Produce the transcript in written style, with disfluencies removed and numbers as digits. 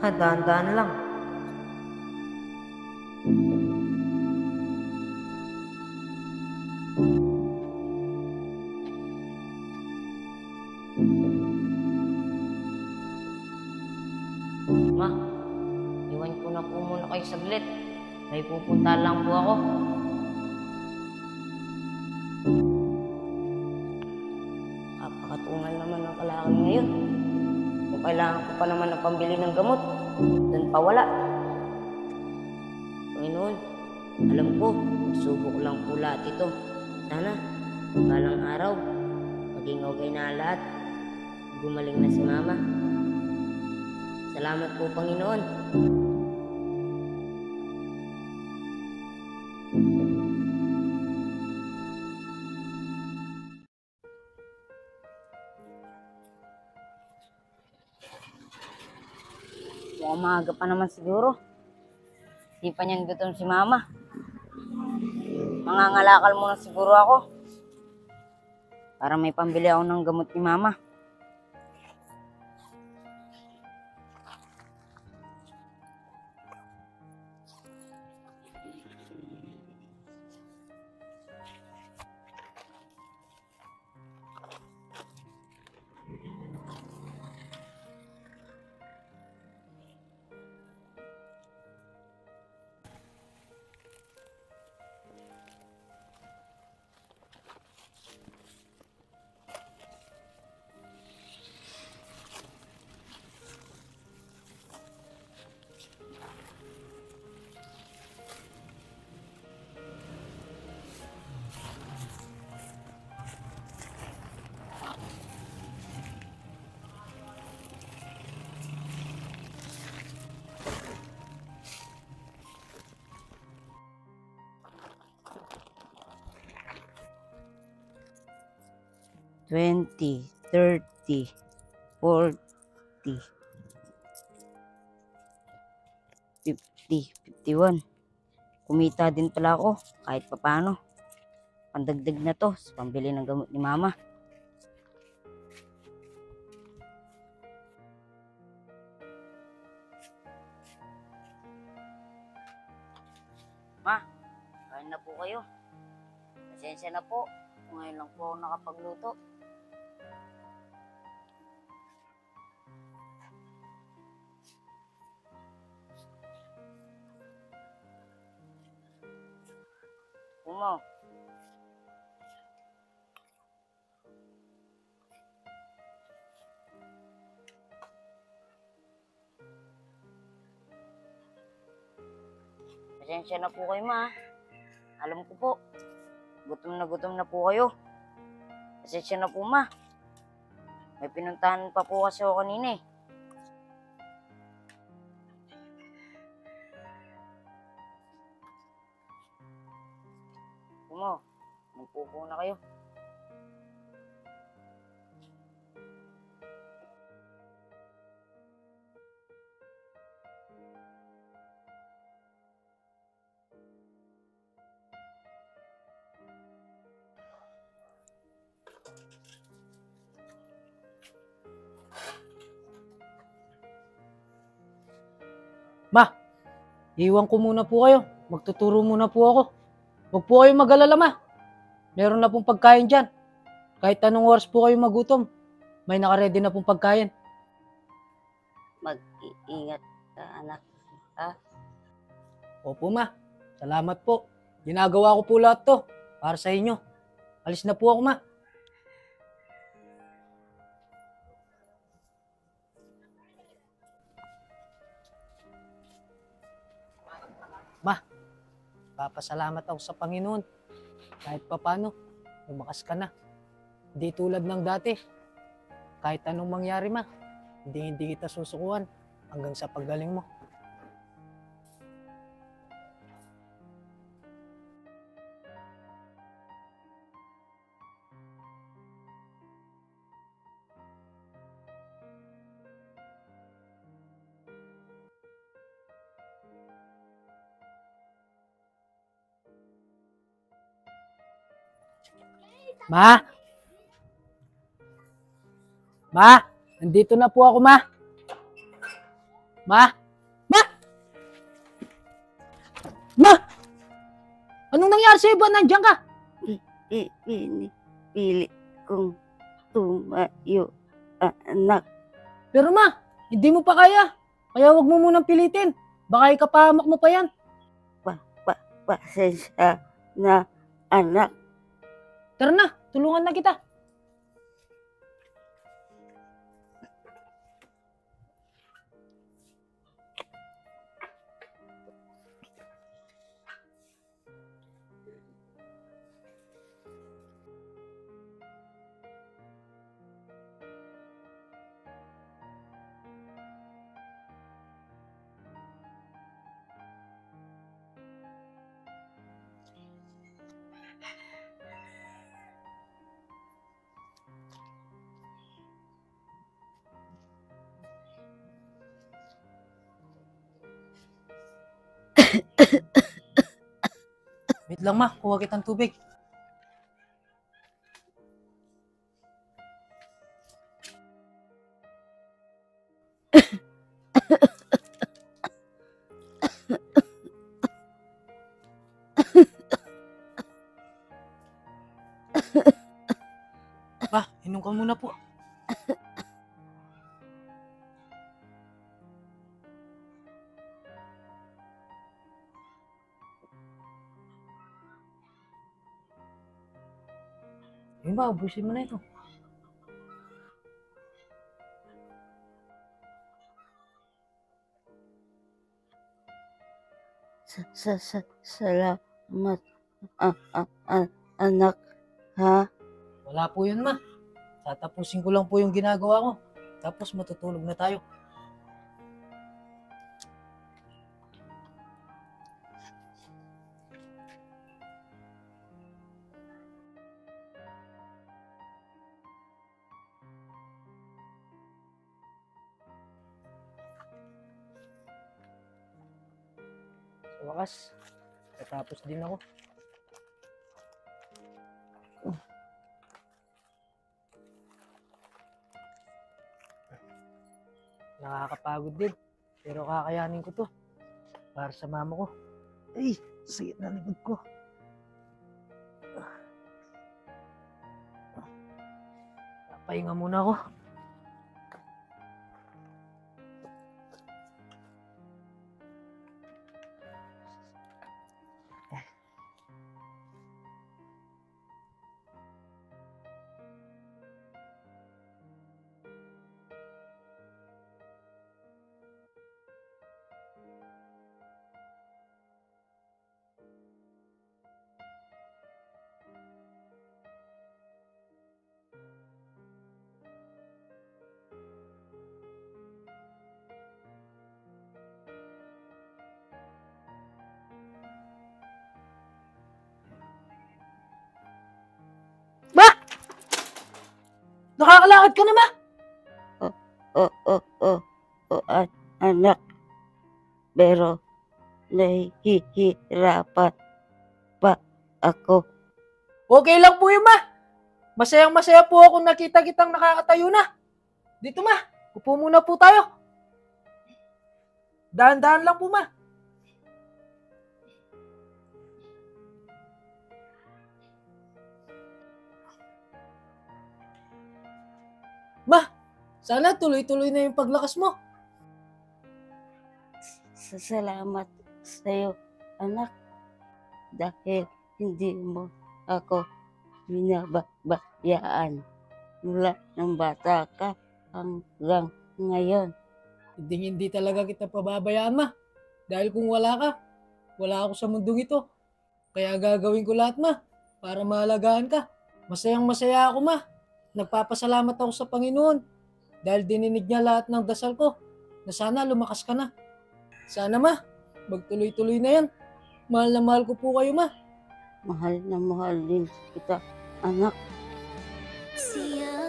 Dahan-dahan lang. Ma, iwan ko na po muna kayo saglit. May pupunta lang po ako. Kapakatungan naman ng kalaking ngayon. Kung kailangan ko pa naman ng pambili ng gamot, doon pa wala. Panginoon, alam ko, subok lang po lahat ito. Sana, balang araw, maging okay na lahat. Gumaling na si Mama. Salamat po, Panginoon. Mukhang maaga pa naman siguro. Di pa niyan gutom si Mama. Mangangalakal muna siguro ako. Para may pambili ako ng gamot ni Mama. $20, $30, $40, $50, $51. Kumita din pala ako kahit papano. Pandagdag na to sa pambili ng gamot ni Mama. Ma, kain na po kayo. Pasensya na po. Ngayon lang po ako nakapagluto. Mo. Pasensya na po kayo, Ma. Alam ko po, gutom na po kayo. Pasensya na po, Ma. May pinuntahan pa po kasi ako kanina eh. Mo, magpupo na kayo. Ma, iwan ko muna po kayo. Magtuturo muna po ako. Huwag po kayong mag-alala, Ma. Meron na pong pagkain dyan. Kahit anong oras po kayo magutom, may nakaredy na pong pagkain. Mag-iingat ka, anak. Ha? Opo, Ma. Salamat po. Ginagawa ko po lahat to para sa inyo. Alis na po ako, Ma. Ma, papasalamat ako sa Panginoon. Kahit papano, lumakas ka na. Hindi tulad ng dati. Kahit anong mangyari, Ma, hindi kita susukuan hanggang sa paggaling mo. Ma? Ma? Nandito na po ako, Ma. Ma? Ma? Ma? Anong nangyari sa'yo? Ba nandiyan ka? Pinipili kong tumayo, anak. Pero ma, hindi mo pa kaya. Kaya wag mo munang pilitin. Baka ikapahamak mo pa yan. Pasensya na, anak. Tara na, tulungan na kita. Wait lang ma, kuha kitang tubig. Pa, inom ka muna po. Yun ba, ubusin mo na ito. Salamat, anak, ha? Wala po yun ma. Tatapusin ko lang po yung ginagawa ko. Tapos matutulog na tayo. Sa wakas, tatapos din ako. Nakakapagod din. Pero kakayanin ko to. Para sa mama ko. Ay, sakit na likod ko. Pahinga muna ako. Nakakalakad ka na ba? Anak. Pero, nahihirapan pa ako. Okay lang po yun, ma. Masayang-masaya po ako nakita kitang nakakatayo na. Dito, ma. Upo muna po tayo. Dahan-dahan lang po, ma. Ma, sana tuloy-tuloy na yung paglakas mo. Salamat sa'yo, anak. Dahil hindi mo ako binabayaan mula ng bata ka hanggang ngayon. Hindi talaga kita pababayaan, ma. Dahil kung wala ka, wala ako sa mundong ito. Kaya gagawin ko lahat, ma, para maalagaan ka. Masayang-masaya ako, ma. Nagpapasalamat ako sa Panginoon dahil dininig niya lahat ng dasal ko na sana lumakas ka na. Sana, ma, magtuloy-tuloy na yan. Mahal na mahal ko po kayo, ma. Mahal na mahal din kita, anak. Siya